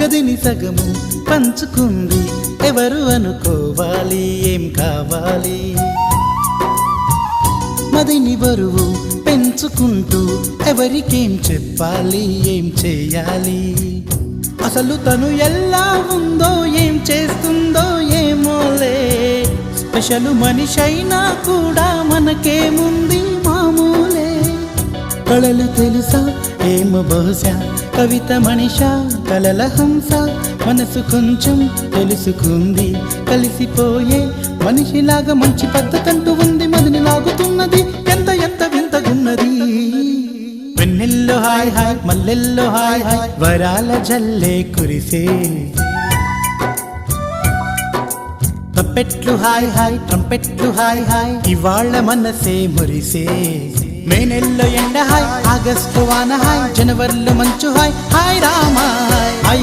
గదిని సగము పంచుకుంది ఎవరు అనుకోవాలి ఏం కావాలి మదిని బరువు పెంచుకుంటూ ఎవరికేం చెప్పాలి ఏం చేయాలి అసలు తను ఎలా ఉందో ఏం చేస్తుందో ఏమోలే స్పెషల్ మనిషైనా కూడా మనకేముంది మామూలే కళలు తెలుసా ఏమో బహుశా కవిత మనిషా కలల హంస మనసు కొంచెం తెలుసుకుంది కలిసిపోయే మనిషిలాగా మంచి పద్ధతంటూ ఉంది మదిని లాగుతున్నది ఎంత ఎంత వింతగున్నది వెన్నెల్లో హాయ్ హాయ్ మల్లెల్లో హాయ్ హాయ్ వరాల జల్లే కురిసే తప్పెట్లు హాయ్ హాయ్ ట్రంపెట్లు హాయ్ హాయ్ ఇవాళ్ళ మనసే మురిసే మే నెల్లో ఎండ హాయ్ ఆగస్టు వాన హాయ్ జనవరిలో మంచు హాయ్ హాయ్ రామా హాయ్